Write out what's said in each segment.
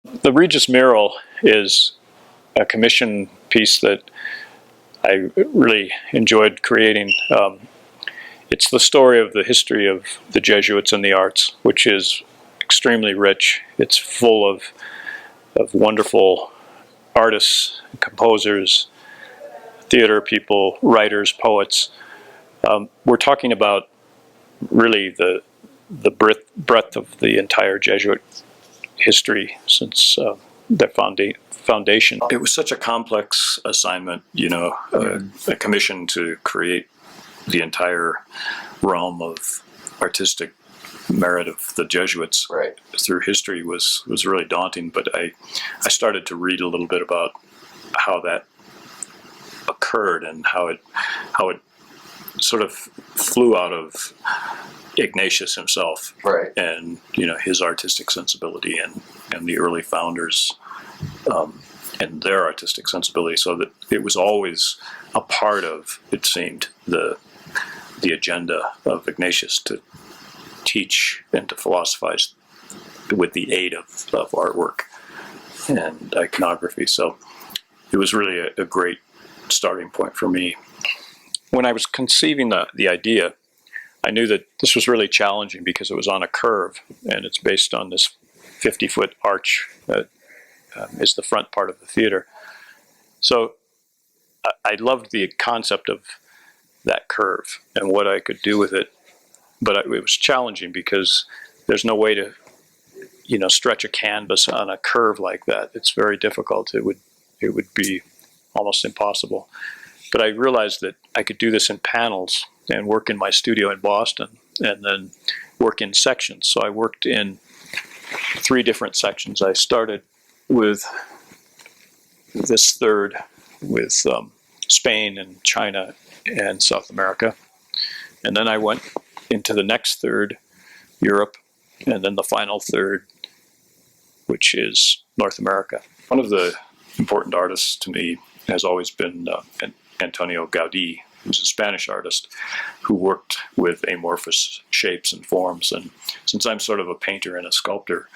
The Regis mural is a commission piece that I really enjoyed creating. It's the story of the history of the Jesuits and the arts, which is extremely rich. It's full of wonderful artists, composers, theater people, writers, poets. We're talking about really the breadth of the entire Jesuit history since their foundation. It was such a complex assignment, you know, a commission to create the entire realm of artistic merit of the Jesuits through history was really daunting. But I started to read a little bit about how that occurred and how it sort of flew out of Ignatius himself, and you know, his artistic sensibility and the early founders and their artistic sensibility. So that it was always a part of, it seemed, the agenda of Ignatius to teach and to philosophize with the aid of artwork and iconography. So it was really a great starting point for me. When I was conceiving the idea, I knew that this was really challenging because it was on a curve, and it's based on this 50-foot arch that is the front part of the theater. So I loved the concept of that curve and what I could do with it, but it was challenging because there's no way to, you know, stretch a canvas on a curve like that. It's very difficult. It would be almost impossible. But I realized that I could do this in panels and work in my studio in Boston and then work in sections. So I worked in 3 different sections. I started with this third with Spain and China and South America. And then I went into the next third, Europe, and then the final third, which is North America. One of the important artists to me has always been Antonio Gaudí, who's a Spanish artist who worked with amorphous shapes and forms. And since I'm sort of a painter and a sculptor,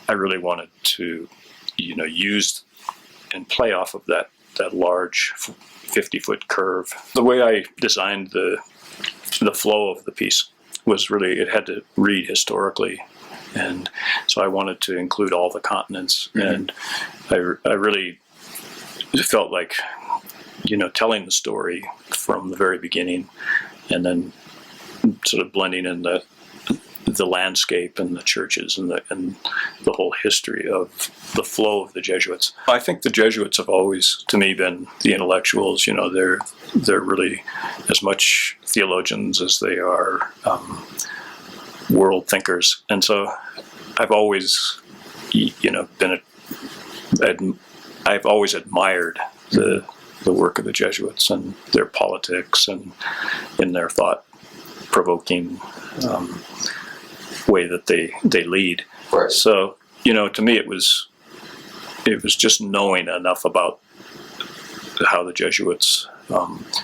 I really wanted to, you know, use and play off of that large 50-foot curve. The way I designed the flow of the piece was really, it had to read historically. And so I wanted to include all the continents. And I really felt like, you know, telling the story from the very beginning and then sort of blending in the landscape and the churches and the whole history of the flow of the Jesuits. I think the Jesuits have always, to me, been the intellectuals. You know, they're really as much theologians as they are world thinkers. And so I've always, you know, I've always admired the work of the Jesuits and their politics and in their thought-provoking way that they lead. So, you know, to me it was just knowing enough about how the Jesuits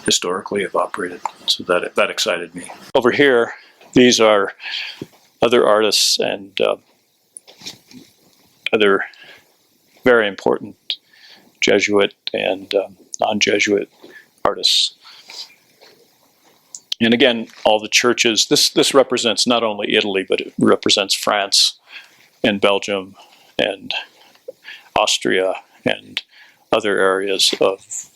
historically have operated, so that excited me. Over here, these are other artists and other very important Jesuit and non-Jesuit artists. And again, all the churches, this represents not only Italy, but it represents France and Belgium and Austria and other areas of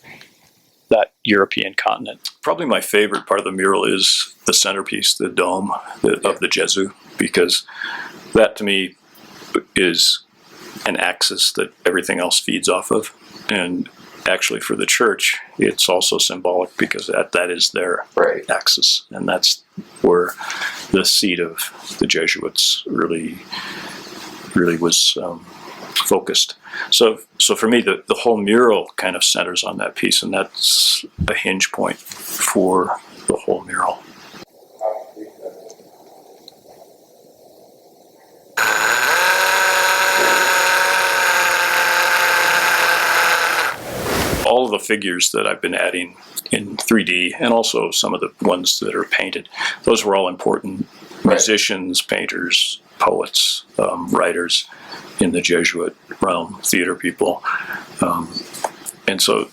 that European continent. Probably my favorite part of the mural is the centerpiece, the dome of the Jesu, because that to me is an axis that everything else feeds off of. And actually for the church, it's also symbolic because that is their axis, and that's where the seat of the Jesuits really was focused. So for me, the whole mural kind of centers on that piece, and that's a hinge point for the whole mural. All of the figures that I've been adding in 3D, and also some of the ones that are painted, those were all important musicians, painters, poets, writers in the Jesuit realm, theater people. And so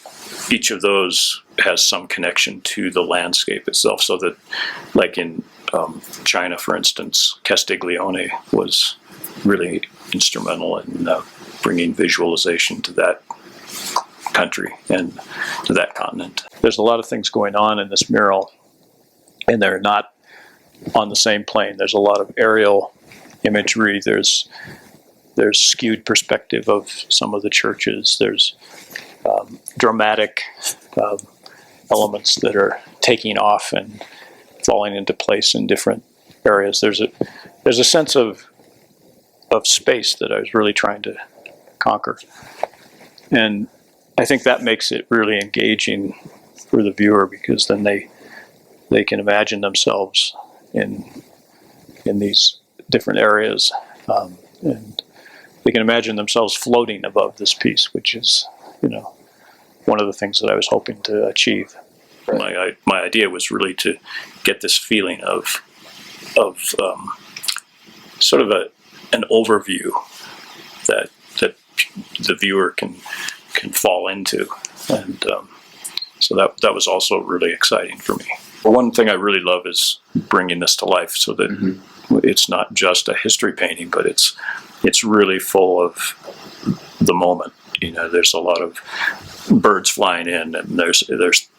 each of those has some connection to the landscape itself, so that, like in China, for instance, Castiglione was really instrumental in bringing visualization to that country and to that continent. There's a lot of things going on in this mural, and they're not on the same plane. There's a lot of aerial imagery. There's skewed perspective of some of the churches. There's dramatic elements that are taking off and falling into place in different areas. There's a sense of space that I was really trying to conquer, and I think that makes it really engaging for the viewer, because then they can imagine themselves in these different areas, and they can imagine themselves floating above this piece, which is, one of the things that I was hoping to achieve. My idea was really to get this feeling of sort of an overview that the viewer can fall into, and so that was also really exciting for me. One thing I really love is bringing this to life, so that it's not just a history painting, but it's really full of the moment. There's a lot of birds flying in, and there's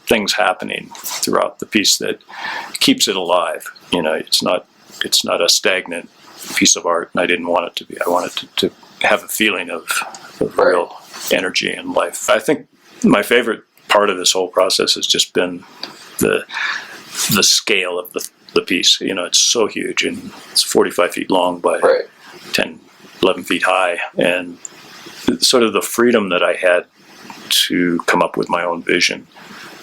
things happening throughout the piece that keeps it alive. It's not a stagnant piece of art, and I didn't want it to be. I wanted to have a feeling of real energy and life. I think my favorite part of this whole process has just been the scale of the piece. It's so huge, and it's 45 feet long by 10, 11 feet high, and sort of the freedom that I had to come up with my own vision,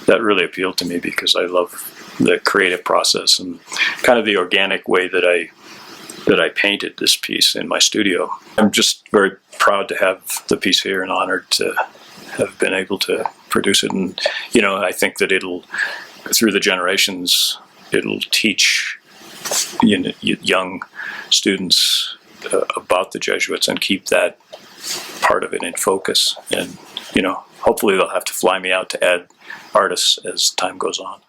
that really appealed to me, because I love the creative process and kind of the organic way that I painted this piece in my studio. I'm just very proud to have the piece here and honored to have been able to produce it. And, I think that through the generations, it'll teach young students about the Jesuits and keep that part of it in focus. And, hopefully they'll have to fly me out to add artists as time goes on.